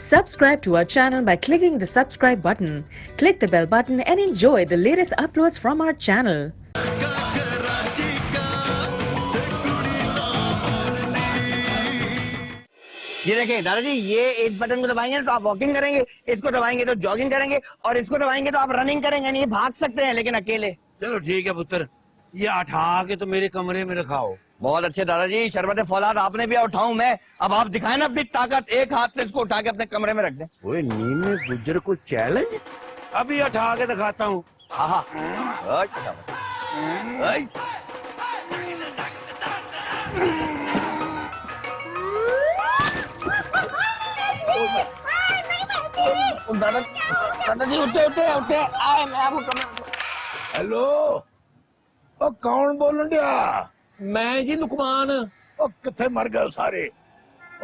Subscribe to our channel by clicking the subscribe button. Click the bell button and enjoy the latest uploads from our channel. ये देखिए दादाजी, ये इस button को दबाएंगे तो आप वॉकिंग करेंगे, इसको दबाएंगे तो जॉगिंग करेंगे, और इसको दबाएंगे तो आप रनिंग करेंगे। नहीं भाग सकते हैं लेकिन अकेले। चलो ठीक है पुत्र, ये उठा के तो मेरे कमरे में रखाओ। बहुत अच्छे दादाजी, शरबत फौलाद आपने भी उठाऊं मैं। अब आप दिखाएं ना अपनी ताकत, एक हाथ से इसको उठा के अपने कमरे में रख दें। ओए नीम गुजर को चैलेंज, अभी उठा के दिखाता हूँ। हाँ अच्छा दादाजी उठे उठे उठे आए, मैं आपको कमरे। हेलो, ओ कौन बोलन दिया? मैं जी लुकमान। ओ किथे मर गए सारे?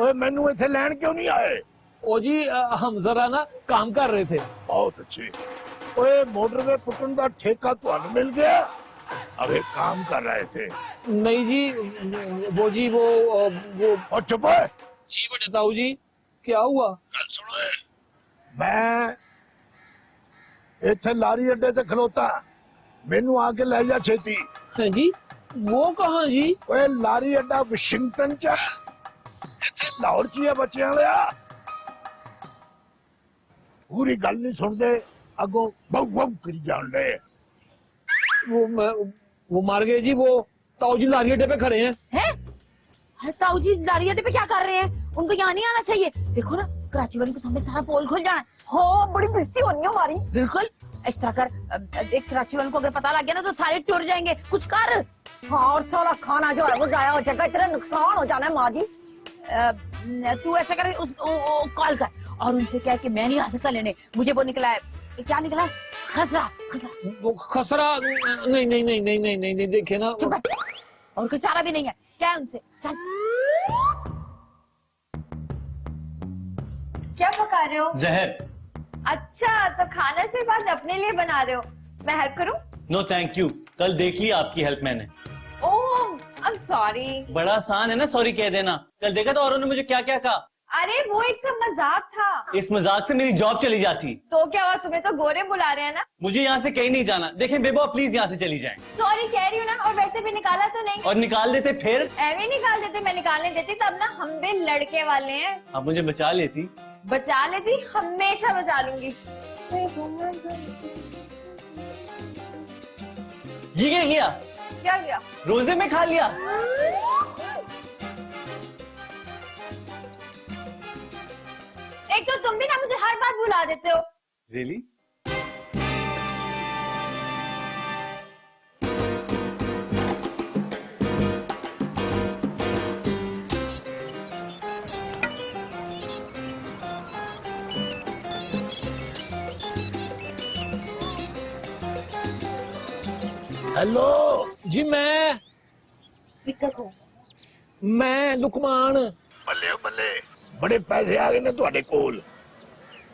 ओए मैनू इथे लैन क्यों नहीं आए? ओ जी हम जरा ना काम कर रहे थे। बहुत अच्छे। ओए मोटरवे पुटन का ठेका तुहानू मिल गया? अबे काम कर रहे थे। नहीं जी, वो जी वो और चुप है। जी बड़े ताऊ जी, क्या हुआ? गल सुनो, मैं इथे लारी अड्डे ते खलोता, मैनू आके ले जा छेती। है जी, वो कहाँ जी? ओए लारी अड्डा वाशिंगटन च, इथे लाहौर च है बच्चियां लिया। पूरी गल नहीं सुनते, अगो बहु बहु करी जान दे। वो मार गए जी। वो ताऊ जी लारी अड्डे पे खड़े हैं। अरे ताऊ जी लारी अड्डे पे क्या कर रहे हैं? उनको यहाँ नहीं आना चाहिए। देखो ना, कराची वाले के सामने सारा पोल खुल जाना है। हो बड़ी बेइज्जती होनी है हमारी। बिल्कुल इस तरह कर, एक कराची वालों को अगर पता लग गया ना तो सारे टूट जाएंगे। कुछ कर। हाँ, और सारा खाना जो है वो जाया हो जाएगा, इतना नुकसान हो जाना है। माँ जी तू ऐसा कर, उस कॉल कर और उनसे कह कि मैं नहीं आ सकता लेने, मुझे वो निकला है, क्या निकला है? खसरा। खसरा वो खसरा? नहीं नहीं नहीं नहीं नहीं नहीं, नहीं देखे ना। और कोई चारा भी नहीं है। क्या है उनसे? चल। क्या पका रहे हो? जहर। अच्छा, तो खाना सिर्फ आज अपने लिए बना रहे हो? मैं हेल्प करूं? नो थैंक यू, कल देख ली आपकी हेल्प मैंने। ओह आई एम सॉरी। बड़ा आसान है ना सॉरी कह देना। कल देखा तो औरों ने मुझे क्या क्या कहा। अरे वो एक सब मजाक था। इस मजाक से मेरी जॉब चली जाती। तो क्या हुआ, तुम्हें तो गोरे बुला रहे हैं ना। मुझे यहाँ से कहीं नहीं जाना। देखें बेबो, प्लीज यहाँ से चली जाएं। सॉरी कह रही हूँ ना, और वैसे भी निकाला तो नहीं। और निकाल देते फिर? एवे निकाल देते, मैं निकालने देती तब ना। हम भी लड़के वाले हैं। आप मुझे बचा लेती। बचा लेती, हमेशा बचा लूंगी। ये क्या किया? क्या किया? रोजे में खा लिया। एक तो तुम भी ना मुझे हर बात भुला देते हो। रियली? हेलो जी मैं लुकमान। बल्ले बल्ले, बड़े पैसे आ गए ने तुहाडे कोल।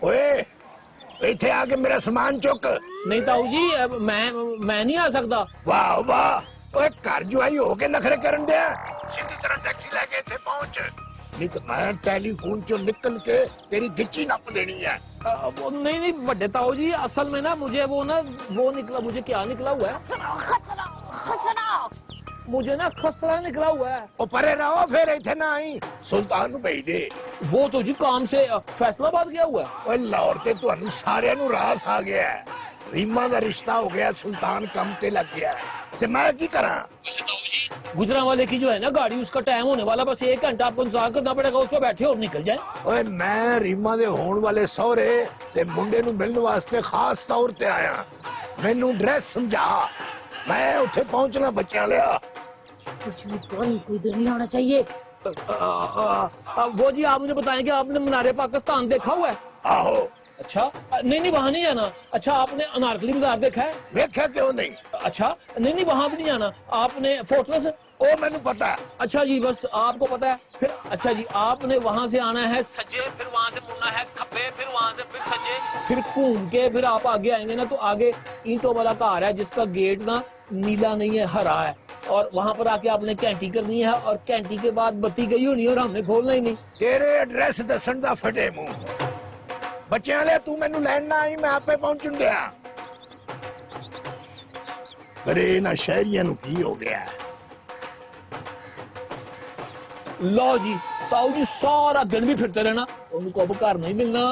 ओए इथे आके मेरा सामान चुक। नहीं ताऊ जी, मैं नहीं आ सकता। वाह वाह, ओए घर जुआई होके नखरे करन दे। सीधी तरह टैक्सी लेके इथे पहुंच, नहीं तो मैं टेलीफोन चो निकल के तेरी गिच्ची नप देनी है। नहीं नहीं बड़े ताऊ जी, असल में ना मुझे वो निकला। मुझे क्या निकला हुआ है? खसरा। मुझे ना खसरा निकला हुआ है। ओ परे रहो, फिर इथे ना आई, सुल्तान नु भेज दे। वो तो जी काम से फैसलाबाद गया हुआ है। ओए लाहौर ते तुहानू सारिਆਂ ਨੂੰ रास आ गया है। रीमा का रिश्ता हो गया, सुल्तान कम ते लग गया है, ते मैं की करा? गुजरांवाले की जो है ना गाड़ी, उसका टाइम होने वाला, बस 1 घंटा आपको इंतजार करना पड़ेगा। उस पर बैठे और निकल जाए। ओए मैं रीमा दे होने वाले सहुरे ते मुंडे नु मिलने वास्ते खास तौर ते आया। मैनू ड्रेस समझा, मैं उठे पहुंचना बच्चियां लिया। कुछ भी कोई इधर नहीं आना चाहिए। वो जी आप मुझे बताएं कि आपने मीनारे पाकिस्तान देखा हुआ है? आहो। अच्छा नहीं वहाँ नहीं जाना। अच्छा आपने अनारकली बाजार देखा है? देखा क्यों नहीं? अच्छा नहीं वहाँ भी नहीं जाना। आपने फोर्ट्रेस? ओ मैनू पता है। अच्छा जी, बस आपको पता है। फिर अच्छा जी, आपने वहाँ से आना है सज्जे, फिर वहाँ से मुड़ना है खब्बे, फिर वहाँ से फिर सज्जे, फिर घूम के फिर आप आगे आएंगे ना तो आगे ईंटों वाला घर है जिसका गेट ना नीला नहीं है, हरा है। और वहाँ पर आके आपने कैंटी करनी है और कैंटी के बाद बत्ती गई होनी है और हमने खोलना ही नहीं। तेरे एड्रेस दसन दा फटे मुंह। बच्चों ले तू मैनू लैन ना आई, मैं आपे पहुंचन दिया। अरे ना शहरिया नु की हो गया? लो जी ताऊ जी सारा दिन भी फिरते रहना, उनको अब घर नहीं मिलना।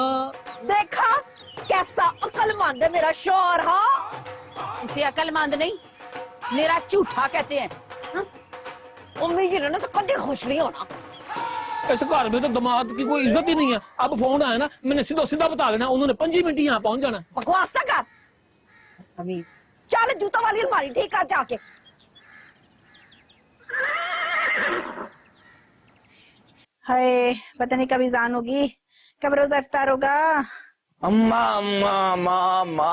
देखा कैसा अक्लमंद है मेरा शौहर। हाँ इसे अक्लमंद नहीं, मेरा झूठा कहते हैं। उम्मीद जी ने तो कभी खुश नहीं होना। इस घर में तो दामाद की कोई इज्जत ही नहीं है। अब फोन आया ना, मैंने सीधा सीधा बता देना, उन्होंने 5 मिनट यहाँ पहुंच जाना। बकवास ना कर। अभी चल जूता वाली अलमारी ठीक कर जाके। हाय पता नहीं कब ईजान होगी, कब रोजा इफ्तार होगा। अम्मा अम्मा अम्मा अम्मा,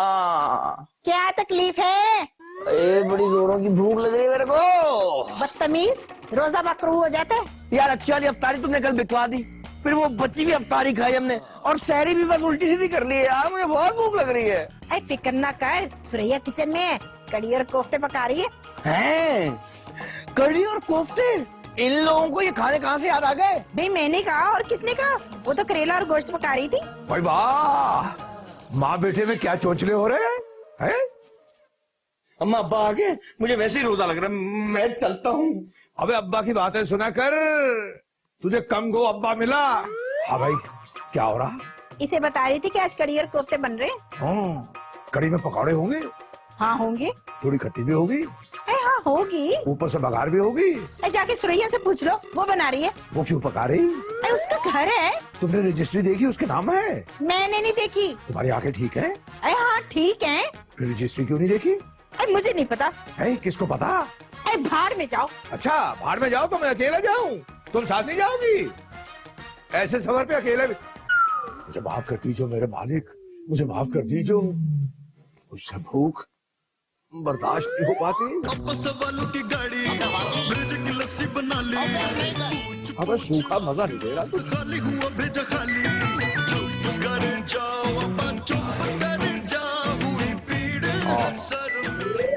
क्या तकलीफ है? बड़ी जोरों की भूख लग रही है मेरे को। बदतमीज, रोजा मकरूह हो जाता है। यार अच्छी वाली अफ्तारी तुमने कल बिठवा दी, फिर वो बच्ची भी अफ्तारी खाई हमने, और सहरी भी बस उल्टी सीधी कर ली है। यार मुझे बहुत भूख लग रही है। अरे फिक्र ना कर, सुरैया किचन में है, कड़ी और कोफ्ते पका रही है। हैं? कड़ी और कोफ्ते? इन लोगों को ये खाने कहाँ से याद आ गए? भाई मैंने कहा और किसने कहा? वो तो करेला और गोश्त पका रही थी। भाई वाह, माँ बेटे में क्या चोचले हो रहे हैं? अम्मा अब्बा आ गए, मुझे वैसे ही रोजा लग रहा है, मैं चलता हूँ। अबे अब्बा की बातें सुना कर, तुझे कम गो अब्बा मिला। हाँ भाई क्या हो रहा? इसे बता रही थी कि आज कड़ी और कोफ्ते बन रहे हैं। हाँ, कड़ी में पकौड़े होंगे, हाँ होंगे। थोड़ी खट्टी भी होगी, अरे हाँ होगी। ऊपर से बघार भी होगी। अरे जाके सुरैया से पूछ लो, वो बना रही है। वो क्यों पका रही? अरे उसका घर है। तुमने रजिस्ट्री देखी, उसके नाम है? मैंने नहीं देखी। तुम्हारी आंखें ठीक है? अरे हाँ ठीक है। फिर रजिस्ट्री क्यों नहीं देखी? अरे मुझे नहीं पता। है किसको पता? अरे भाड़ में जाओ। अच्छा भाड़ में जाओ तो मैं अकेला जाऊं, तुम साथ नहीं जाओगी? ऐसे सफर पे अकेले भी? मुझे माफ कर दीजिए मेरे मालिक, मुझे माफ कर दीजिए, मुझसे भूख बर्दाश्त नहीं हो पाती। अबे सूखा मजा नहीं दे रहा तू। खाली हुआ भेजा खाली, चुप कर जाओ अब्बा, चुप कर जाओ, हुई पीड़ सर में।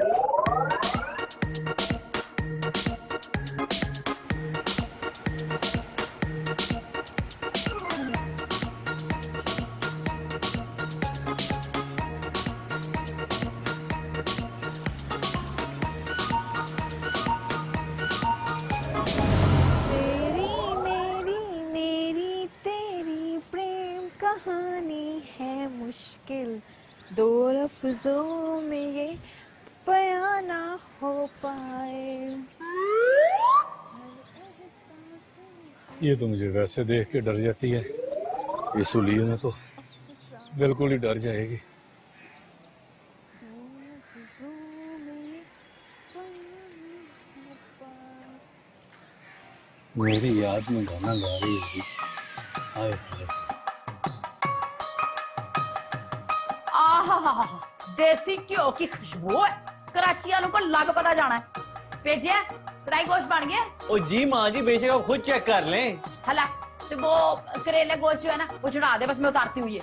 कहानी है मुश्किल, दो लफ्जों में ये बयां ना हो पाए। ये तो मुझे वैसे देख के डर जाती है, ये सुली में तो बिल्कुल ही डर जाएगी। मेरी याद में गाना गा रही होगी। हाय हाय, देसी घ्यो की खुशबू है। कराची वालों को लग पता जाना है। भेजिए कढ़ाई गोश्त बन गया। ओ जी माँ जी बेशक आप खुद चेक कर लें। हला तो वो करेले गोश्त जो है ना वो चढ़ा दे, बस मैं उतारती हुई है।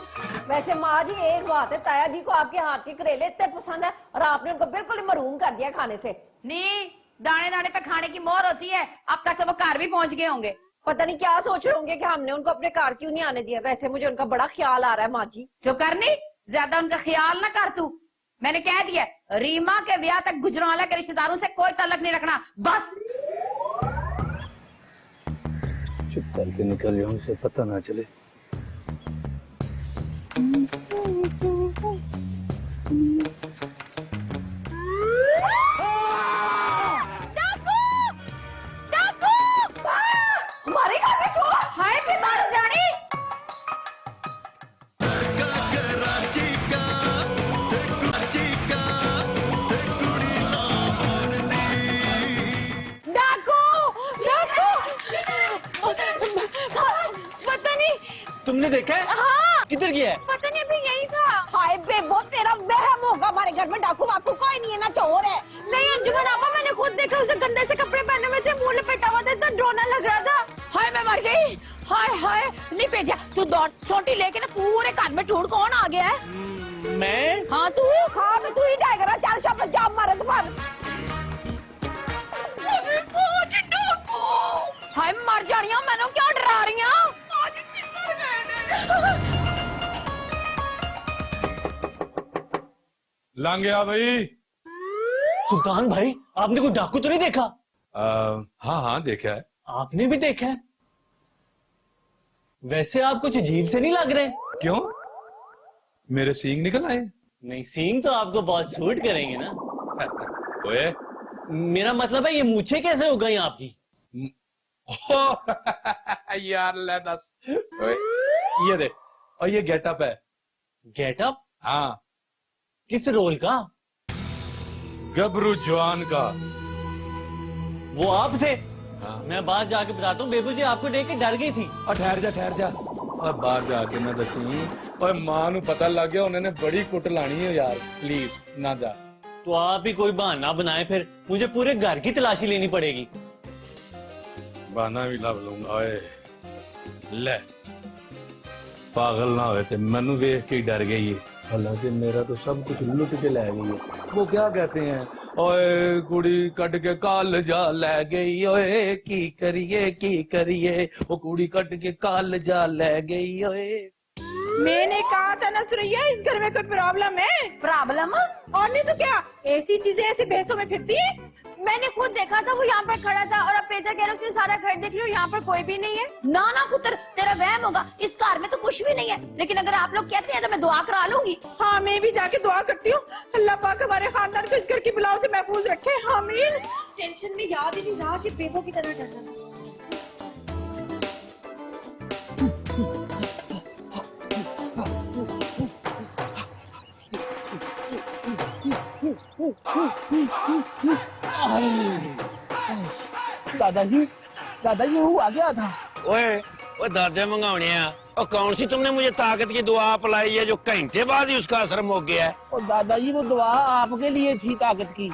वैसे माँ जी एक बात है, ताया जी को आपके हाथ के करेले इतने पसंद है और आपने उनको बिल्कुल ही महरूम कर दिया खाने से। नहीं, दाने दाने पे खाने की मोहर होती है। अब तक तो वो घर भी पहुंच गए होंगे। पता नहीं क्या सोच रहे होंगे कि हमने उनको अपने घर क्यों नहीं आने दिया। वैसे मुझे उनका बड़ा ख्याल आ रहा है माँ जी। जो करनी ज्यादा उनका ख्याल ना कर तू। मैंने कह दिया रीमा के ब्याह तक गुजरांवाला के रिश्तेदारों से कोई तलक नहीं रखना, बस। चुप करके निकल जाऊं, उसे पता ना चले। हमारे घर में चोर हाय के दारू जानी। पता नहीं। तुमने देखा है? हाँ किधर गया है? पता नहीं, अभी यही था। हाय बेबो तेरा वहम होगा, हमारे घर में डाकू वाकू कोई नहीं है ना चोर है। नहीं अंजुमन आपा, मैंने खुद देखा, उसने गंदे से कपड़े पहने हुए थे, मुंह लपेटा हुआ था, तो डरोना लग रहा था। हाय मैं मर गई। हाय हाय नहीं भेजा तू, दौड़ सोटी लेके ना पूरे घर में ढूंढ कौन आ गया है। मैं? हाँ तू। हाँ तो तू ही टाइगर, चल शाबाश जा मारे तुम्हारे। हाय मर जानिया, मैंने क्यों डरा रही हूँ। लंघ गया भाई। सुल्तान भाई, आपने कोई डाकू तो नहीं देखा? हाँ हाँ देखा है। आपने भी देखा है? वैसे आप कुछ अजीब से नहीं लग रहे। क्यों, मेरे सींग निकल आए? नहीं, सींग तो आपको बहुत सूट करेंगे ना। ओए मेरा मतलब है ये मूछें कैसे हो गई आपकी? यार ले दस। ओए, ये देख, और ये गेटअप है। गेटअप? हाँ, किस रोल का? गबरू जवान का। वो आप थे? हाँ। मैं बाहर जाके बताता हूँ, बेबू जी आपको देख के डर गई थी। और ठहर जा और बाहर जाके ना दसी। और मां नू पता लग गया, उन्होंने बड़ी कुट लानी है यार, प्लीज ना जा। तो आप ही कोई बहाना बनाए, फिर मुझे पूरे घर की तलाशी लेनी पड़ेगी। बहाना भी लभ लूंगा। ओए ले, पागल ना होए थे, मैनू देख के डर गई है। हालांकि मेरा तो सब कुछ लुट के ले गई है। वो क्या कहते हैं, ओए कुड़ी कट के काल जा ले गई, ओए की करिए वो कुड़ी कट के काल जा ले गई। ओए मैंने कहा था ना सुरैया, इस घर में कुछ प्रॉब्लम है। प्रॉब्लम? और नहीं तो क्या, ऐसी चीजें ऐसे भैंसों में फिरती है। मैंने खुद देखा था, वो यहाँ पर खड़ा था और अब पेचा कह रहा उसने सारा घर देख लिया और यहाँ पर कोई भी नहीं है। ना ना पुत्र, तेरा वहम होगा, इस कार में तो कुछ भी नहीं है। लेकिन अगर आप लोग कहते हैं तो मैं दुआ करा लूंगी। हाँ, मैं भी जाके दुआ करती हूँ, अल्लाह पाक हमारे खानदान को इस घर की बलाओं से महफूज रखे। आमीन। टेंशन में याद ही नहीं रहा कि बेबो की तरह डरना। दादाजी हुआ क्या था? ओए ओए दादे मंगाने हैं। और कौन सी तुमने मुझे ताकत की दुआ पिलाई है जो घंटे बाद ही उसका असर मुक गया है? और दादाजी वो दुआ आपके लिए थी ताकत की,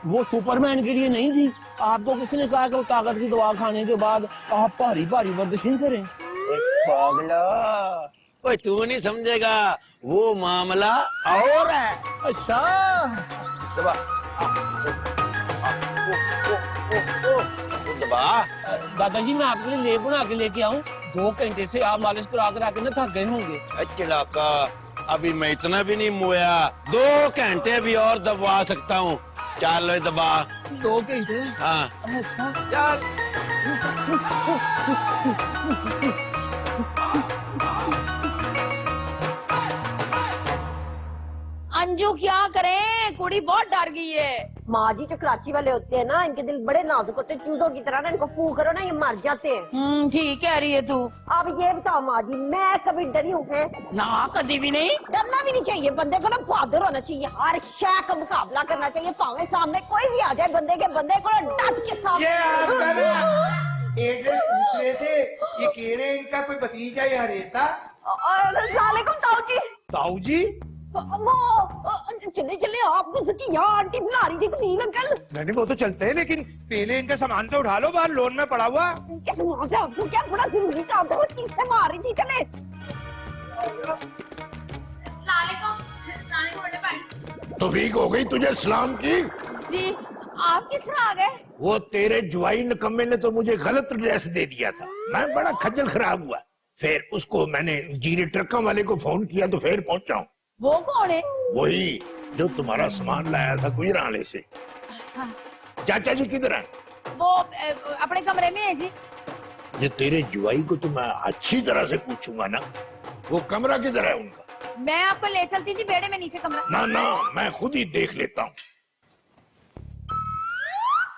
वो सुपरमैन के लिए नहीं थी। आपको किसने कहा कि वो ताकत की दुआ खाने के बाद आप भारी भारी वर्जिशें करें? पागला, ओए तू नहीं समझेगा, वो मामला और है। अच्छा, दबा दबा। दादाजी मैं आपके लिए लेप बना के लेके आऊं? 2 घंटे से आप मालिश करा कर आके ना थक गए होंगे। चिड़ाका, अभी मैं इतना भी नहीं मोया, 2 घंटे भी और दबा सकता हूँ। चल दबा। 2 घंटे? हाँ अच्छा चल। अंजू क्या करे, कुड़ी बहुत डर गई है। माँ जी जो कराची वाले होते हैं ना, इनके दिल बड़े नाजुक होते हैं, चूजों की तरह ना। इनको फू करो ना, ये मर जाते हैं। ठीक कह रही है तू। अब ये बताओ माँ जी, मैं कभी डरी हूँ? ना कभी भी नहीं। डरना भी नहीं चाहिए, बंदे को ना बहादुर होना चाहिए, हर शय का मुकाबला करना चाहिए। पावे सामने कोई भी आ जाए, बंदे को डट के सामने। एड्रेस पूछ रहे थे, ये कह रहे इनका कोई भतीजा या रेता। ताऊ जी। ताऊ जी? वो चले चले, आपको सकी यहाँ आंटी बुला रही थी, कुछ अंकल। नहीं वो तो चलते हैं, लेकिन पहले इनका सामान तो उठा लो, बाहर लोन में पड़ा हुआ। किस मुँह से आपको क्या बड़ा जरूरी काम था, वो चीखें मार रही थी। चले। तौफीक हो गई तुझे सलाम की? जी, आप किस तरह आ गए? वो तेरे जुआई निकम्मे ने तो मुझे गलत एड्रेस दे दिया था, मैं बड़ा खज्जल खराब हुआ। फिर उसको मैंने जीरे ट्रकों वाले को फोन किया तो फिर पहुंचा हूँ। वो कौन है? वही जो तुम्हारा सामान लाया था गुजराने से। चाचा जी किधर है? वो अपने कमरे में है जी। ये तेरे जुआई को तो मैं अच्छी तरह से पूछूंगा ना, वो कमरा किधर है उनका? मैं आपको ले चलती थी, बेड़े में नीचे कमरा। ना ना, मैं खुद ही देख लेता हूँ।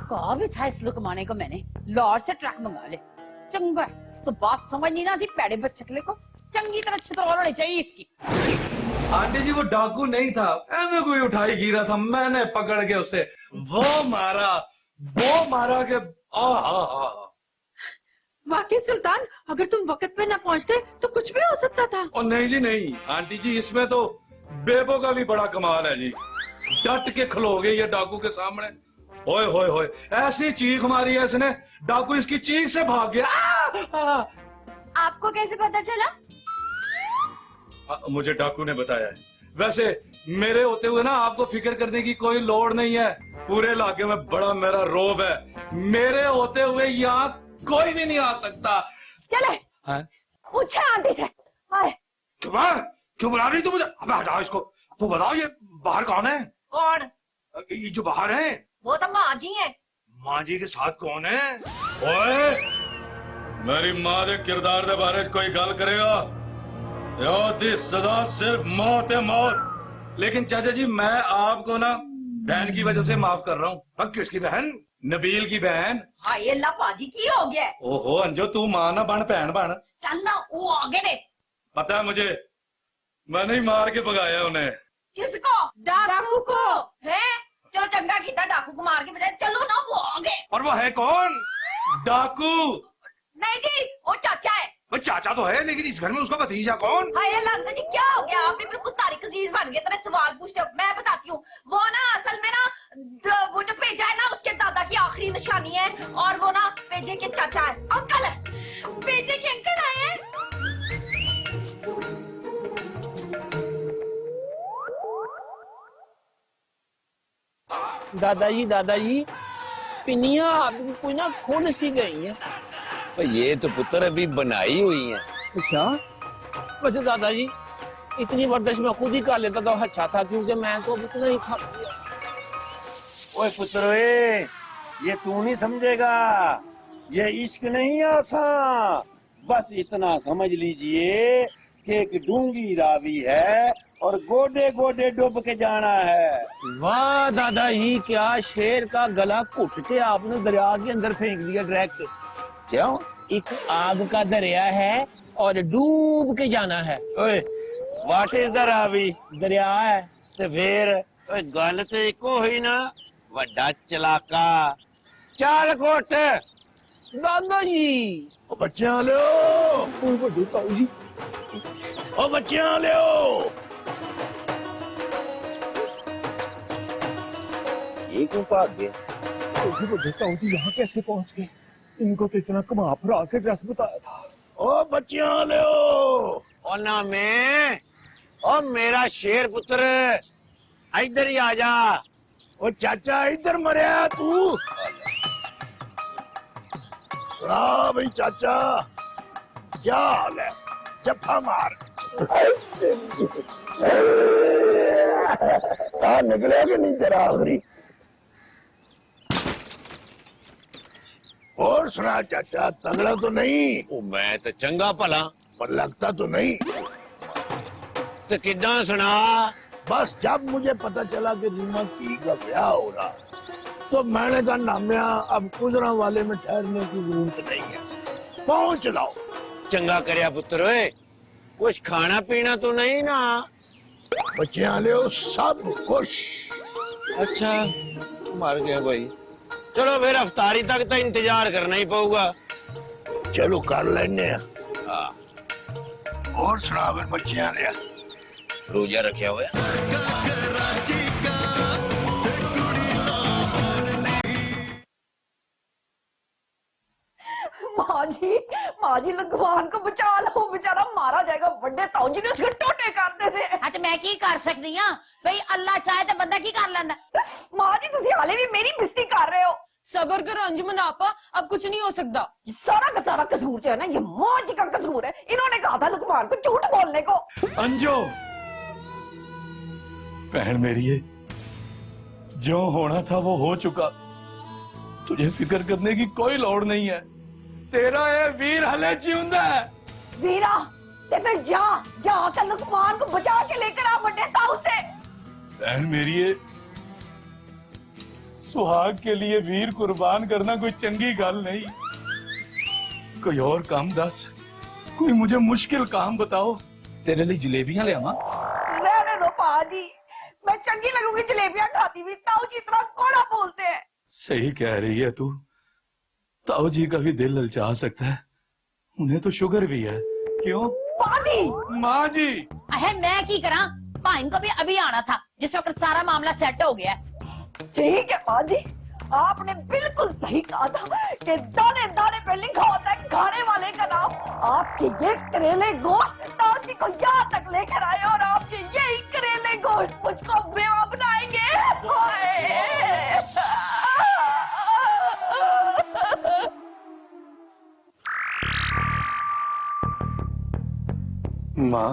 कहा भी था इस लुकमाने को मैंने, लॉर्ड से ट्रक मंगा ले। चंगा है, इसको बात समझ नहीं ना थी, पैड़े बच्चकले को चंगी तरह छितरवा होनी चाहिए इसकी। आंटी जी वो डाकू नहीं था, ऐसे कोई उठाई गिरा था, मैंने पकड़ के उसे वो मारा के वाकई सुल्तान, अगर तुम वक्त पे ना पहुंचते तो कुछ भी हो सकता था। और नहीं जी नहीं आंटी जी, इसमें तो बेबो का भी बड़ा कमाल है जी। डट के खलो गई ये डाकू के सामने। ओए होए होए, ऐसी चीख मारी है इसने, डाकू इसकी चीख से भाग गया। आपको कैसे पता चला? मुझे डाकू ने बताया है। वैसे मेरे होते हुए ना आपको फिक्र करने की कोई लोड़ नहीं है, पूरे इलाके में बड़ा मेरा रोब है। मेरे होते हुए यहाँ कोई भी नहीं आ सकता। चले पूछे आंटी से। क्यों बुला रही तू मुझे? अब हटाओ इसको, तो बताओ ये बाहर कौन है? कौन? ये जो बाहर है वो तो माँ जी है। माँ जी के साथ कौन है? ओए मेरी मां दे किरदार दे बारे च कोई गल करेगा यो दी सजा सिर्फ मौत है, मौत। लेकिन चाचा जी मैं आपको ना बहन की वजह से माफ कर रहा हूँ। किसकी बहन? नबील की बहन। हाय अल्लाह पाजी की हो गया? ओहो अंजो तू मां ना बन भैन बन। चल ना वो आगे ने। पता है मुझे, मैंने ही मार के भगाया उन्हें। किसको? डाकू को। है? चलो चंगा किया डाकू को मार के बजाय, चलो ना वो आगे। और वो है कौन? डाकू नहीं जी वो चाचा है। वो चाचा तो है, लेकिन इस घर में उसका भतीजा कौन? हाय अल्लाह अंकल जी क्या हो गया? आपने बिल्कुल तारीख अजीज बन गए, तेरे सवाल पूछते हो। मैं बताती हूँ, वो ना असल में ना वो जो पेजा है ना उसके दादा की आखिरी निशानी है, और वो ना पेजे के चाचा है। अंकल है, पेजे के अंकल आए हैं। दादाजी पिनिया आपकी कोई ना खोल सी गई है। ये तो पुत्र अभी बनाई हुई है। अच्छा वैसे दादाजी इतनी वर्जिश मैं खुद ही कर लेता तो अच्छा था, क्योंकि मैं तो अभी इतना ही खा लिया। ओए पुत्र ओए, ये तू नहीं समझेगा, ये इश्क नहीं आसान। बस इतना समझ लीजिए कि एक डूंगी रावी है और गोडे गोडे डूब के जाना है। वाह दादाजी, क्या शेर का गला घुट के आपने दरिया के अंदर फेंक दिया डायरेक्ट। क्यों? एक आग का दरिया है और डूब के जाना है। ओए व्हाट इज द रावी? दरिया है। ते फिर ओए गल ते इको हुई ना, वड्डा चलाका। चल घुट। दादाजी ओ बच्चियां लियो, ओ बच्चियां लियो। ये क्यों भाग गए? यहाँ कैसे पहुँच गए? इनको तो इतना घुमा फिरा के ड्रेस बताया था। ओ बच्चियां लियो। ओ ना मैं, ओ मेरा शेर पुत्र, इधर ही आ जा। ओ चाचा इधर मरिया तू। सुना भाई चाचा, क्या हाल है? जफ्फा मार। निकले कि नहीं तेरा आखिरी? और सुना चाचा, तगड़ा तो नहीं? ओ मैं तो चंगा भला, पर लगता तो नहीं। तो किदा सुना? बस जब मुझे पता चला कि रीमा की का ब्याह हो रहा, तो मैंने कहा नामिया अब गुजरा वाले में ठहरने की जरूरत नहीं है, पहुंच लाओ। चंगा करया पुत्र ओए, कुछ खाना पीना तो नहीं ना? बच्चे आले हो सब खुश। अच्छा मर गए भाई। चलो फिर अफ्तारी तक तो इंतजार करना ही पड़ेगा। चलो कर लेने। हाँ। और सुना फिर बच्चे आले? रोजा रखा हुआ माँ जी लघुवान को बचा लो, बेचारा मारा जाएगा। बड़े ताऊ जी ने उसके टोटे कर देने। हाँ तो मैं की कर सकती हूँ भाई, अल्लाह चाहे तो बंदा की कर लेंदा। माँ जी तुम हाले भी मेरी बेइज्जती कर रहे हो। सबर करो अंजुमन आपा, अब कुछ नहीं हो सकता। ये सारा का सारा कसूर जो है ना, ये माँ जी का कसूर है। इन्होंने कहा था लुकमान को झूठ बोलने को। अंजो बहन मेरी है, जो होना था वो हो चुका, तुझे फिक्र करने की कोई लोड़ नहीं है। तेरा ये वीर हले जिंदा है। वीरा ते फिर जा कर लुकमान को बचा के लेकर आ बड़े ताऊ से। बहन मेरी है, सुहाग के लिए वीर कुर्बान करना कोई चंगी गल नहीं। कोई और काम दस, कोई मुझे मुश्किल काम बताओ। तेरे लिए जलेबियां ले आवा? रहने दो पाजी, मैं चंगी लगूंगी जलेबियां खाती हुई। ताऊ जी इतना कौड़ा बोलते हैं। सही कह रही है तू, ताऊ जी का भी दिल ललचा सकता है, उन्हें तो शुगर भी है। क्यों पाजी? माँ जी अहे मैं की करा, भाई को भी अभी आना था, जिस वक्त सारा मामला सेट हो गया। ठीक है पाजी, आपने बिल्कुल सही कहा था कि दाने दाने पे लिखा होता है खाने वाले का नाम। आपके ये करेले गोश्त ताऊ जी को यहाँ तक लेकर आए, और आपके यही करेले गोश्त मुझको बेवा बनाएंगे। माँ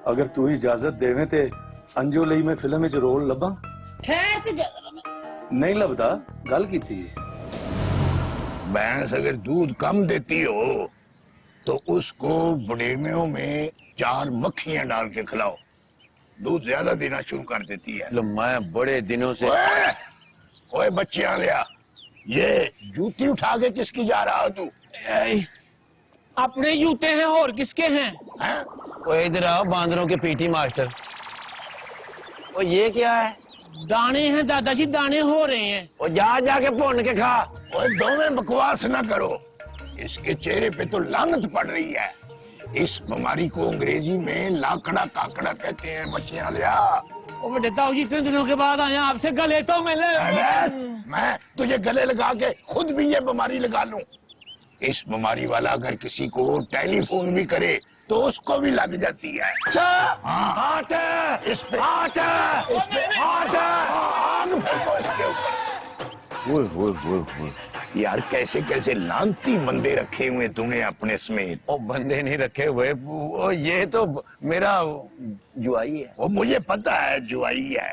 अगर तू इजाजत देवे ते अंजू ਲਈ मैं फिल्म ਵਿੱਚ रोल ਲੱਭਾਂ ठहर से जरा नहीं ਲੱਭਦਾ ਗੱਲ ਕੀਤੀ भैंस अगर दूध कम देती हो तो उसको वडेमियों में 4 मक्खियां डाल के खिलाओ, दूध ज्यादा देना शुरू कर देती है। लो मैं बड़े दिनों से ओए बच्चे आ लिया, ये जूती उठा के किसकी जा रहा तू? अपने जूते हैं और किसके हैं? ओए इधर आओ बांदरों के पीटी मास्टर। ओ ये क्या है? दाने हैं दादाजी, दाने हो रहे हैं। ओ जा जाके भुन के खा। ओए दोनों बकवास ना करो, इसके चेहरे पे तो लानत पड़ रही है। इस बीमारी को अंग्रेजी में लाकड़ा काकड़ा कहते हैं। बच्चे आ लिया, ओ बेटे ताऊ जी इतने दिनों के बाद आया, आपसे गले तो मिले। मैं तुझे गले लगा के खुद भी ये बीमारी लगा लूं। इस बीमारी वाला अगर किसी को टेलीफोन भी करे तो उसको भी लग जाती है। हाथ इस पे हाथ इस पे आग फेंको इसके ऊपर। ओए ओए ओए ओए, यार कैसे कैसे लानती बंदे रखे हुए तूने अपने समेत। ओ बंदे नहीं रखे हुए, ओ ये तो मेरा जुआई है। वो मुझे पता है जुआई है।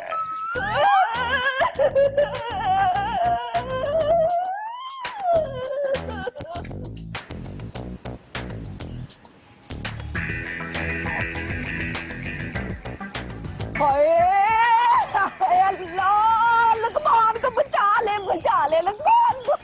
हाय हाय अल्लाह, लुकमान को बचा ले लुकमान को।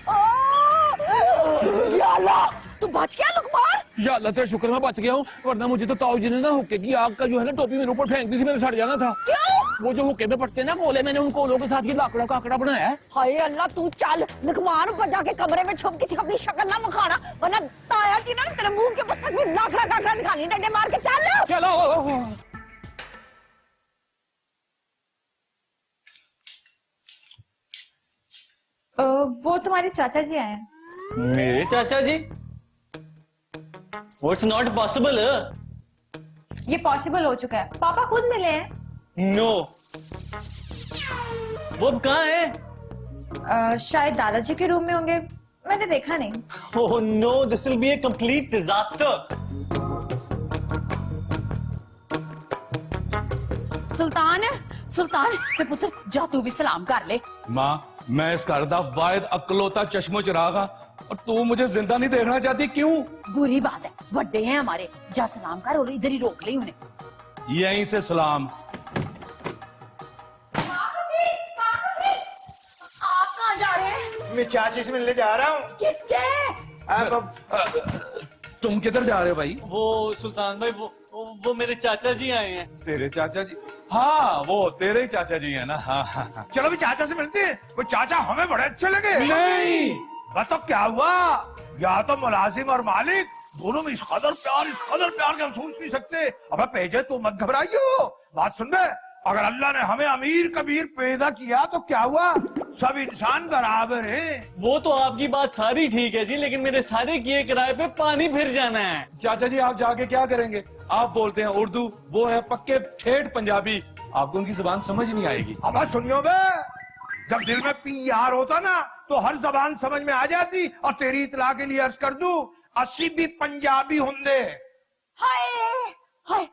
या अल्लाह, तू बच गया लुकमान? या अल्लाह तेरा शुक्र मैं बच गया हूँ, वरना मुझे तो ताऊ जी ने ना हुक्के की आग का जो है ना टोपी मेरे ऊपर फेंक दी थी, मैंने सड़ जाना था। क्यों? वो जो हुक्के में पड़ते हैं ना कोले, मैंने उन कोलों के साथ ये लाकड़ा काकड़ा बनाया है। हाय अल्लाह, तू चल लुकमान ऊपर जाके कमरे में छुप किसी को अपनी शक्ल ना दिखाना, वरना ताया जी ना तेरे मुंह के ऊपर सच में लाकड़ा काकड़ा निकाली, डंडे मार के चल। चलो वो तुम्हारे चाचा जी आए हैं। मेरे चाचा जी? What's not possible? ये पॉसिबल हो चुका है, पापा खुद मिले हैं। No. वो अब कहाँ है? शायद दादाजी के रूम में होंगे, मैंने देखा नहीं। Oh no, this will be a complete disaster. सुल्तान ते पुत्र जा तू भी सलाम कर ले। माँ मैं इस घर दा वाहिद अकलौता चश्मो चिराग हां और तू मुझे जिंदा नहीं देखना चाहती, क्यों? बुरी बात है, बड़े हैं हमारे, जा सलाम कर और इधर ही रोक ले उन्हें। यहीं से सलाम। आप कहाँ जा रहे हैं? मैं चाची से मिलने जा रहा हूँ। किसके? तुम किधर जा रहे हो भाई? वो सुल्तान भाई, वो मेरे चाचा जी आए हैं। तेरे चाचा जी? हाँ वो तेरे ही चाचा जी है ना। हाँ। चलो भी चाचा से मिलते हैं। वो चाचा हमें बड़े अच्छे लगे। नहीं, बस तो क्या हुआ, या तो मुलाजिम और मालिक दोनों में इस कदर प्यार के हम सोच नहीं सकते। अब पेजे तू मत घबराइयो, बात सुन बे, अगर अल्लाह ने हमें अमीर कबीर पैदा किया तो क्या हुआ, सब इंसान बराबर हैं। वो तो आपकी बात सारी ठीक है जी, लेकिन मेरे सारे किए किराए पे पानी फिर जाना है। चाचा जी आप जाके क्या करेंगे? आप बोलते हैं उर्दू, वो है पक्के ठेठ पंजाबी, आपको उनकी जुबान समझ नहीं आएगी। अब सुनियो बे, जब दिल में प्यार होता ना तो हर जबान समझ में आ जाती। और तेरी इतला के लिए अर्ज कर दूं, 80 भी पंजाबी होंगे। हाय हाय,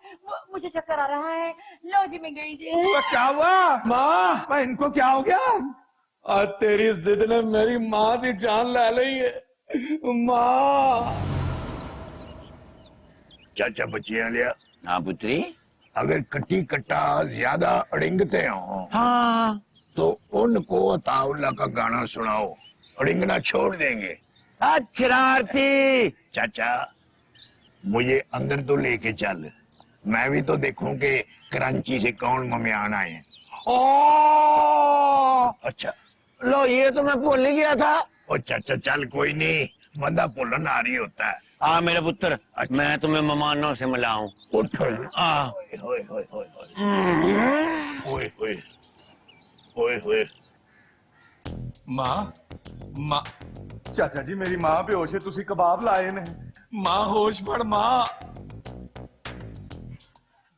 मुझे चक्कर आ रहा है, लो जी मैं गई थी। तो क्या हुआ माँ? मैं इनको क्या हो गया? आज तेरी जिद ने मेरी माँ की जान ले ली है। माँ चाचा बच्चियां लिया। हाँ पुत्री। अगर कट्टी कट्टा ज्यादा अड़िंगते हो हाँ तो उनको अताउल्ला का गाना सुनाओ, अड़िंगना छोड़ देंगे। शरारती चाचा मुझे अंदर तो लेके चल, मैं भी तो देखूं कि कराची से कौन ममियान आए हैं। अच्छा लो, ये तो मैं भूल ही गया था। ओ चाचा चल, कोई नहीं, बंदा भूलन आ रही होता है। मेरे पुत्र, मैं तुम्हें मेहमानों से मिलाऊं। उठ। ओए माँ माँ, चाचा जी मेरी माँ बेहोश है, तुसी कबाब लाए ने। माँ होश पड़ माँ।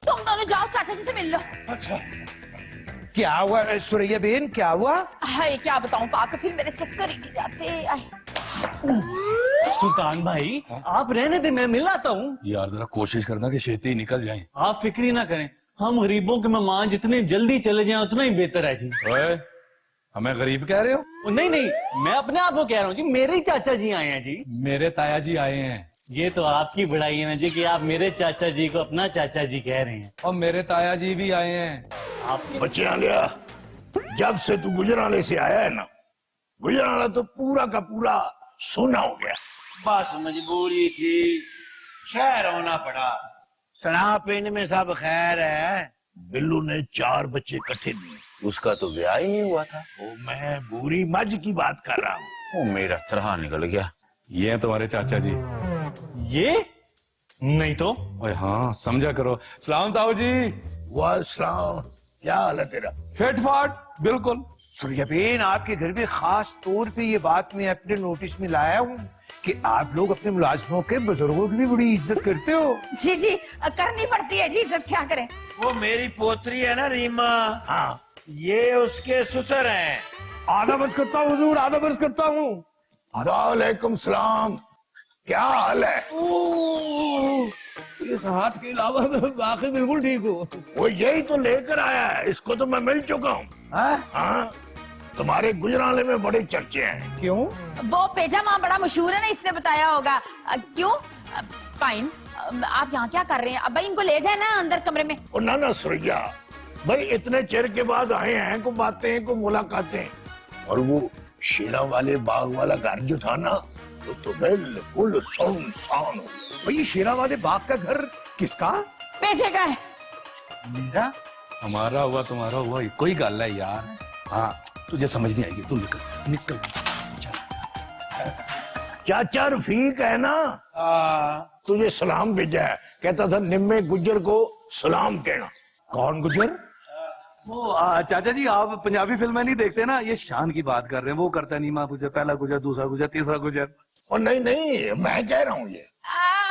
तुम दोनों जाओ चाचा जी से मिल लो। अच्छा क्या हुआ सुरैया बेन, क्या हुआ? हाय क्या बताऊं पाक, फिर मेरे चक्कर ही नहीं जाते। आय। सुल्तान भाई आप रहने दे, मैं मिल आता हूँ। यार जरा कोशिश करना कि छेती निकल जाए। आप फिक्र ही ना करें, हम गरीबों के मेहमान जितने जल्दी चले जाएं उतना ही बेहतर है जी। ओए, हमें गरीब कह रहे हो? नहीं नहीं, मैं अपने आप को कह रहा हूँ जी, मेरे ही चाचा जी आए हैं जी। मेरे ताया जी आए हैं। ये तो आपकी बड़ाई है ना जी कि आप मेरे चाचा जी को अपना चाचा जी कह रहे हैं। और मेरे ताया जी भी आए हैं। आपके बच्चे लिया, जब से तू गुजराले से आया है ना, गुजराला तो पूरा का पूरा सोना हो गया। बस मजबूरी थी, शहर होना पड़ा। सना पिंड में सब खैर है। बिल्लू ने 4 बच्चे इकट्ठे दिए, उसका तो ब्याह ही नहीं हुआ था। वो मैं बूरी मझ की बात कर रहा हूँ। वो मेरा तरह निकल गया। ये हैं तुम्हारे चाचा जी। ये नहीं तो। ओए हाँ, समझा करो। सलाम ताऊ जी। वाह सलाम, क्या हाल है तेरा? फिट फाट बिल्कुल। सूर्यबेन, आपके घर में खास तौर पे ये बात मैं अपने नोटिस में लाया हूँ कि आप लोग अपने मुलाजमों के बुजुर्गों की भी बड़ी इज्जत करते हो। जी जी करनी पड़ती है जी, इज्जत क्या करें। वो मेरी पोतरी है ना रीमा, हाँ, ये उसके ससुर हैं। आधा बस करता हूँ हुजूर, आधा बस करता हूँ। वालेकुम सलाम, क्या हाल है? इस हाथ के अलावा बाकी बिल्कुल ठीक हो। वो यही तो लेकर आया है, इसको तो मैं मिल चुका हूँ। हाँ, तुम्हारे गुजराले में बड़े चर्चे हैं। क्यों? वो पेजामा बड़ा मशहूर है ना, इसने बताया होगा। क्यों फाइन, आप यहाँ क्या कर रहे हैं? अब भाई इनको ले जाए ना अंदर कमरे में। और ना सुरैया भाई, इतने चिर के बाद आए हैं, को बातें को मुलाकातें। और वो शेरा वाले बाग वाला घर जो था ना, तो बिल्कुल सुनसान हो। भाई शेरा वाले बाग का घर किसका? पेजे का है। मेरा हमारा हुआ तुम्हारा हुआ कोई गल है यार। हाँ, तुझे समझ नहीं आएगी, तू निकल निकल। चाचा रफीक है ना, तुझे सलाम भेजा है, कहता था निम्मे गुज्जर को सलाम कहना। कौन गुजर? वो चाचा जी, आप पंजाबी फिल्में नहीं देखते ना? ये शान की बात कर रहे हैं। वो करता है नीमा गुजर, पहला गुजर, दूसरा गुजर, तीसरा गुजर। और नहीं नहीं, मैं कह रहा हूँ ये।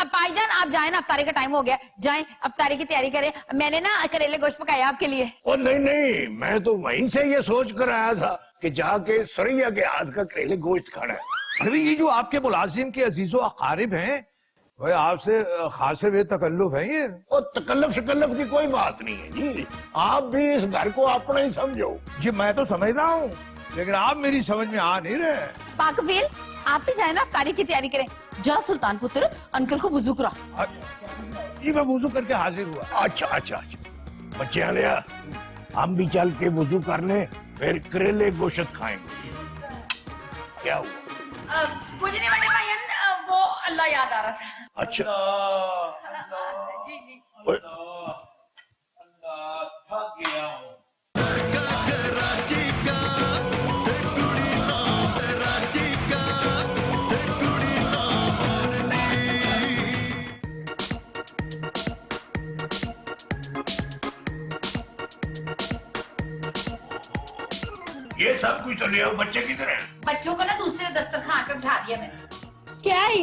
भाईजान आप जाए ना, अफ्तारी का टाइम हो गया, जाएं अफ्तारी की तैयारी करें। मैंने ना करेले गोश्त पकाया आपके लिए। और नहीं नहीं, मैं तो वहीं से ये सोच कर आया था कि जाके सरैया के हाथ का करेले गोश्त खाना है। अरे ये जो आपके मुलाजिम के अजीजो अकारिब हैं, भाई आपसे खासे वे तकल्लुफ है ये। और तकल्लुफ शकल्लुफ की कोई बात नहीं है जी, आप भी इस घर को अपना ही समझो। जी मैं तो समझ रहा हूँ, लेकिन आप मेरी समझ में आ नहीं रहे। पाकफिल आप भी जाए ना, अफ्तारी की तैयारी करें। जा सुल्तान पुत्र, अंकल को वुजू करा। जी मैं वुजू करके हाजिर हुआ। अच्छा अच्छा अच्छा, बच्चे लिया, हम भी चल के वुजू कर ले, फिर करेले गोश्त खाएंगे। क्या हुआ? कुछ नहीं बड़े भाईजान, वो अल्लाह याद आ रहा था। अच्छा, जी जी। थक गया हूँ। ये सब कुछ तो ले आओ, बच्चे किधर हैं? बच्चों को ना दूसरे दस्तरखान पे बिठा दिया मैंने। क्या है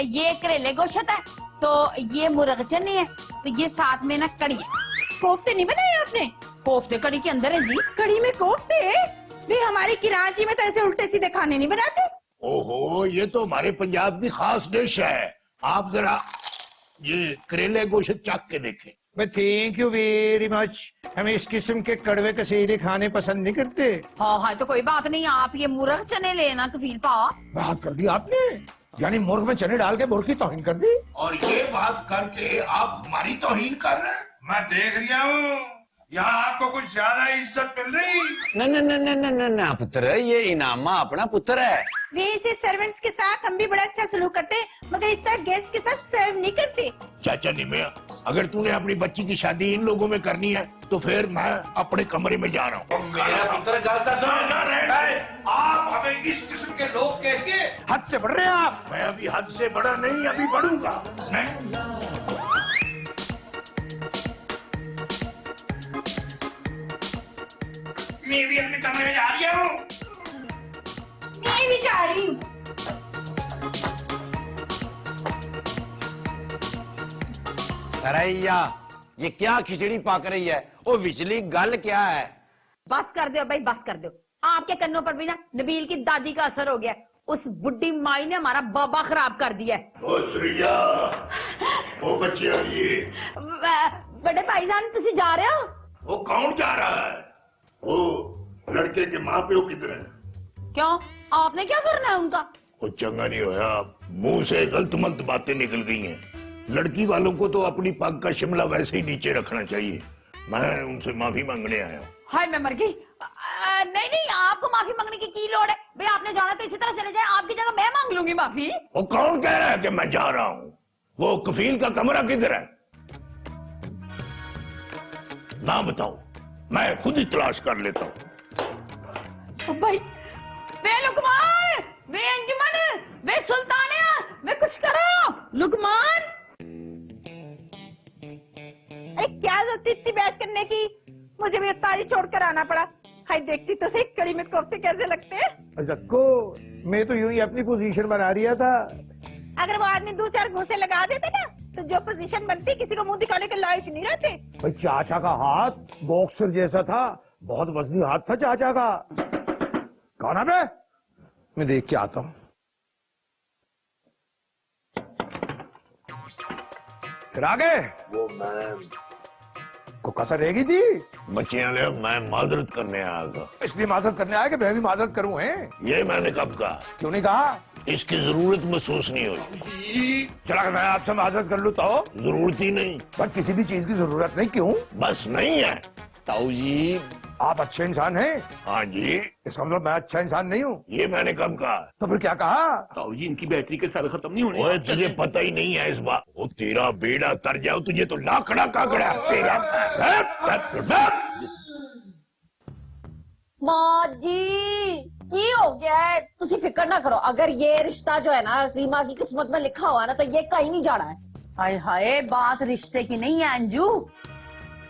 ये करेले गोश्त है, तो ये मुर्गचन है, तो ये साथ में ना कड़ी है। कोफ्ते नहीं बनाए आपने? कोफ्ते कड़ी के अंदर है जी। कड़ी में कोफ्ते? वे हमारे कराची में तो ऐसे उल्टे सीधे खाने नहीं बनाते। ओहो, ये तो हमारे पंजाब की खास डिश है। आप जरा ये करेले गोश्त चख के देखें। Thank you very much. हम इस किस्म के कड़वे कसीरे खाने पसंद नहीं करते। हाँ हाँ तो कोई बात नहीं, आप ये मुर्ग चने लेना कफील पा। बात कर दी आपने, यानी मुर्ग में चने डाल के मुर्ग की तौहीन कर दी। और ये बात करके आप हमारी तौहीन कर रहे हैं। मैं देख रहा हूँ यहाँ आपको कुछ ज्यादा इज्जत मिल रही। ना पुत्र, ये इनामा अपना पुत्र है। वैसे सर्वेंट्स के साथ हम भी बड़ा अच्छा सलूक करते हैं, मगर इस तरह गेस्ट के साथ सर्व नहीं करते। चाचा निमिया, अगर तूने अपनी बच्ची की शादी इन लोगों में करनी है तो फिर मैं अपने कमरे में जा रहा हूँ। मेरा पुत्र गलत समझ, आप हमें इस किस्म के लोग कह के हद से बढ़ रहे हैं आप। मैं अभी हद से बड़ा नहीं, अभी बढ़ूंगा। मैं भी अपने कमरे में जा रही हूँ। मैं भी जा रही हूँ। सरैया, ये क्या खिचड़ी पक रही है? वो बिजली गल क्या है? बस कर दो भाई, बस कर दो। आपके कन्नों पर भी ना नबील की दादी का असर हो गया। उस बुड्ढी माई ने हमारा बाबा खराब कर दिया है। ओ सुरैया, ओ बच्चे आ ये। बड़े भाईजान तुसी जा रहे हो? वो कौन जा रहा है? वो लड़के के माँ प्यो किधर है? क्यों, आपने क्या करना है उनका? वो चंगा नहीं होया, मुंह से गलत मलत बातें निकल गई हैं। लड़की वालों को तो अपनी पग का शिमला वैसे ही नीचे रखना चाहिए। मैं उनसे माफी मांगने आया हूँ। हाय मैं मर गई। नहीं नहीं, आपको माफी मांगने की लोड़ है? भाई आपने जाना तो इसी तरह चले जाए, आपकी जगह मैं मांग लूंगी माफी। वो कौन कह रहा है कि मैं जा रहा हूँ? वो कफील का कमरा किधर है? ना बताओ, मैं खुद ही तलाश कर लेता हूँ। भाई वे लुकमान, वे अंजुमन, वे सुल्तानिया, वे कुछ करो। लुकमान, अरे क्या जरूरत थी इतनी बहस करने की? मुझे भी तारी छोड़ कर आना पड़ा। हाय देखती तो सही कड़ी में कोफ्ते कैसे लगते हैं। जक्को, मैं तो यूं ही अपनी पोजीशन बना रिया था। अगर वो आदमी 2-4 घूंसे लगा देते ना तो जो पोजीशन बनती किसी को मुंह दिखाने के लायक नहीं रहते। भाई चाचा का हाथ बॉक्सर जैसा था, बहुत वजनी हाथ था चाचा का। कौन है बे? मैं देख के आता हूँ। फिर आगे वो मैं को कसर रहेगी थी। बच्चियां ले, मैं माजरत करने आया था। इसलिए माजरत करने आया कि मैं भी माजरत करूं है? ये मैंने कब कहा? क्यों नहीं कहा? इसकी जरूरत महसूस नहीं हुई। चला मैं आपसे माजरत कर लूं तो? जरूरत ही नहीं। पर किसी भी चीज की जरूरत नहीं। क्यों? बस नहीं है। ताऊ जी, आप अच्छे इंसान हैं। हाँ जी। इसका मतलब मैं अच्छा इंसान नहीं हूँ? ये मैंने कब कहा? तो फिर क्या कहा? ताऊ जी इनकी बैटरी के सारे खत्म नहीं होने। ओए तुझे पता ही नहीं है इस बात। वो तेरा बेड़ा तर जाओ, तुझे तो लाकड़ा काकड़ा तेरा। माँ जी की हो गया है? तुसी फिक्र ना करो, अगर ये रिश्ता जो है ना रीमा की किस्मत में लिखा हुआ ना तो ये कहीं नहीं जाना है। हाय हाय, बात रिश्ते की नहीं है अंजू।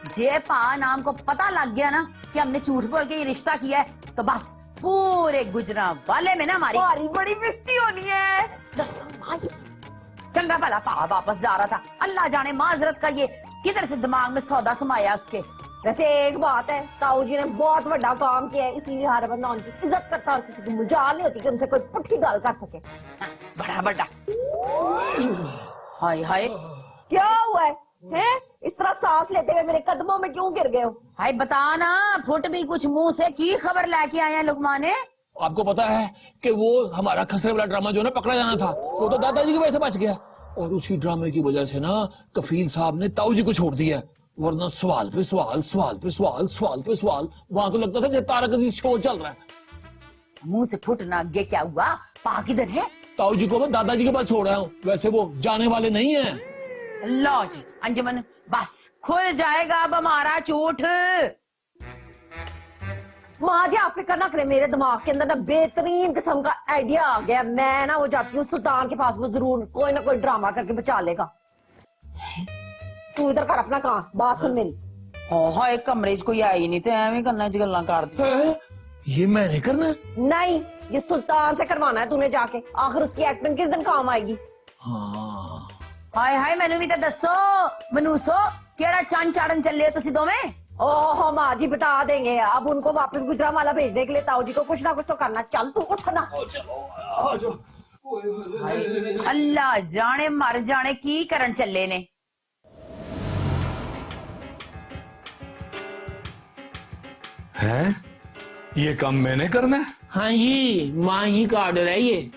जे पा नाम को पता लग गया ना कि हमने झूठ बोल के ये रिश्ता किया है तो बस पूरे गुजरा वाले में ना हमारी बड़ी बेइज्जती होनी है। चंगा भला पा वापस जा रहा था, अल्लाह जाने माजरत का ये किधर से दिमाग में सौदा समाया उसके। वैसे एक बात है, ताऊ जी ने बहुत बड़ा काम किया है, इसीलिए हर बंदा उनकी इज्जत करता है और किसी की मजाल नहीं होती कि उनसे कोई पुट्ठी गाल कर सके। बड़ा बड़ा हाय हाय, क्या हुआ है? हैं? इस तरह सांस लेते हुए मेरे कदमों में क्यों गिर गए हो? हाय बता ना, फुट भी कुछ मुंह से की खबर लेके आए हैं लुकमान ने? आपको पता है कि वो हमारा खसरे वाला ड्रामा जो है ना पकड़ा जाना था, वो तो दादाजी की वजह से बच गया। और उसी ड्रामे की वजह से ना कफील साहब ने ताऊ जी को छोड़ दिया, वरना सवाल पे सवाल, सवाल पे सवाल, सवाल पे सवाल, वहां तो लगता था कि तारक अजीज शो चल रहा है। मुंह से फुटना आगे क्या हुआ? पा किधर है? ताऊ जी को मैं दादाजी के पास छोड़ रहा हूँ, वैसे वो जाने वाले नहीं है। लो जी अंजुमन, बस खुल जाएगा अब हमारा झूठ। माँ जी आप फिक्र ना करें, मेरे दिमाग के अंदर ना बेहतरीन किस्म का आइडिया आ गया। मैं ना वो जाती हूँ सुल्तान के पास, वो जरूर कोई ना कोई ड्रामा करके बचा लेगा। तू इधर कर अपना काम, बात सुन मेरी। हाय कमरे च कोई आई नहीं तो एवं करना च गल्लां कर दी। ये मैंने करना है? नहीं, ये सुल्तान से करवाना है तूने जाके, आखिर उसकी एक्टिंग किस दिन काम आएगी। हाँ हाय हाय, मैनू भी तो दसो मनूसो, केड़ा चंद चाड़न चले हो तुसी दोवें? ओहो माँ जी बता देंगे, अब उनको वापस गुजरावाला भेजने के लिए ताऊ जी को कुछ ना कुछ तो करना। चल तू उठ ना। अल्लाह जाने मर जाने की करन चले ने। हैं? ये काम मैंने करना है? हाँ जी, माँ जी का ऑर्डर है ये।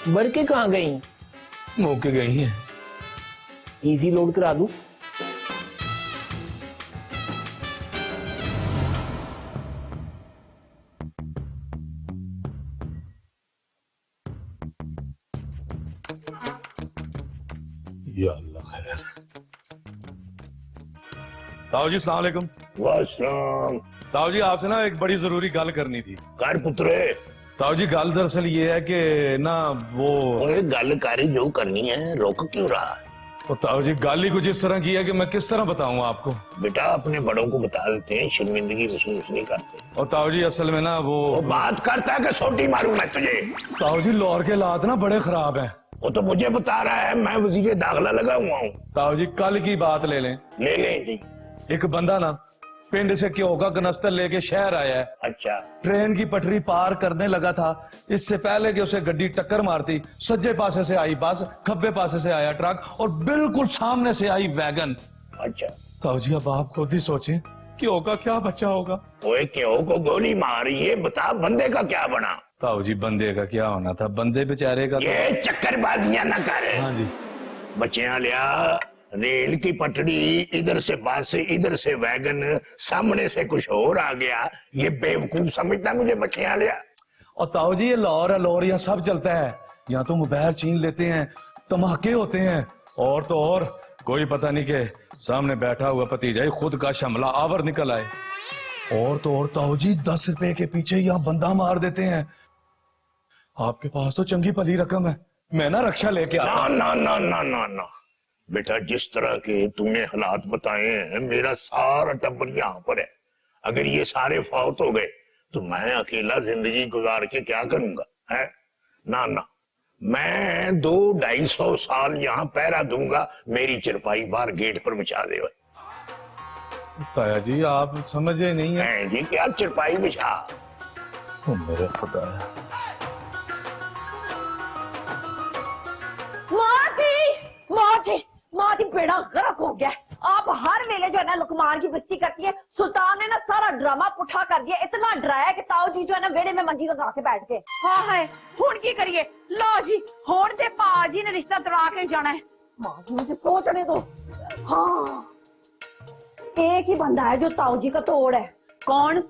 बरके कहाँ गई? मौके गई है। इजी लोड करा दूं? या अल्लाह खैर। ताऊ जी सलाम अलैकुम। वालेकुम। ताऊ जी आपसे ना एक बड़ी जरूरी गल करनी थी। कर पुत्रे। ताऊ जी गल दरअसल ये है कि ना वो ओए गल कारी जो करनी है, रोक क्यों रहा है? तो ताऊ जी गल ही कुछ इस तरह की है कि मैं किस तरह बताऊं आपको। बेटा अपने बड़ों को बता देते हैं, शर्मिंदगी महसूस नहीं करते। और ताऊ जी असल में ना वो बात करता है कि सोटी मारूं मैं तुझे? ताऊ जी लाहौर के हालात ना बड़े खराब हैं। वो तो मुझे बता रहा है, मैं वजीर दाखिला लगा हुआ हूँ। ताऊ जी कल की बात ले लें। ले लें जी। एक बंदा ना पिंड से घ्यो का कनस्तर लेके शहर आया है। अच्छा ट्रेन की पटरी पार करने लगा था, इससे पहले कि उसे गड्डी टक्कर मारती, सज्जे पासे से आई बस, खब्बे पासे से आया ट्रक और बिल्कुल सामने से आई वैगन। अच्छा ताऊ जी अब आप खुद ही सोचें घ्यो का क्या बचा होगा। ओए क्यों को गोली मारी है, बता बंदे का क्या बना? ताऊ जी बंदे का क्या होना था, बंदे बेचारे का ये चक्करबाजियां ना कर। हाँ जी बच्चियां लिया, रेल की पटड़ी, इधर से बस, इधर से वैगन, सामने से कुछ और आ गया, ये बेवकूफ समझता मुझे बच्चियां लिया। और ताऊ जी ये लाहौर अल्हौर यहाँ सब चलता है, यहाँ तो मोबाइल छीन लेते हैं, धमाके होते हैं, और तो और कोई पता नहीं के सामने बैठा हुआ भतीजा ही खुद का शमला आवर निकल आए। और तो और ताऊ जी 10 रुपए के पीछे यहाँ बंदा मार देते हैं। आपके पास तो चंगी भली रकम है, मैं ना रक्षा लेके आता। ना ना ना ना ना ना बेटा, जिस तरह के तूने हालात बताए हैं, मेरा सारा टब्बर यहाँ पर है। अगर ये सारे फौत हो गए तो मैं अकेला जिंदगी गुजार के क्या करूंगा, है ना? ना, मैं 200-250 साल यहाँ पहरा दूंगा, मेरी चरपाई बाहर गेट पर बिछा दे। ताया जी आप समझे नहीं है जी, क्या चरपाई बिछा? मेरे खुदा। माँ जी बेड़ा गर्क हो गया। आप हर वेले जो है ना लुकमान की बस्ती करती है। सुल्तान ने ना सारा ड्रामा पुठा कर दिया, इतना डराया कि ताऊ जी जो है ना वेड़े में मंजी लगा के बैठ गए। हाँ है हुण की करिए, लो जी हुण ते पाजी ने रिश्ता तोड़ा के जाना है। माँ जी मुझे सोचने दो। हाँ एक ही बंदा है जो ताऊ जी का तोड़ है। कौन?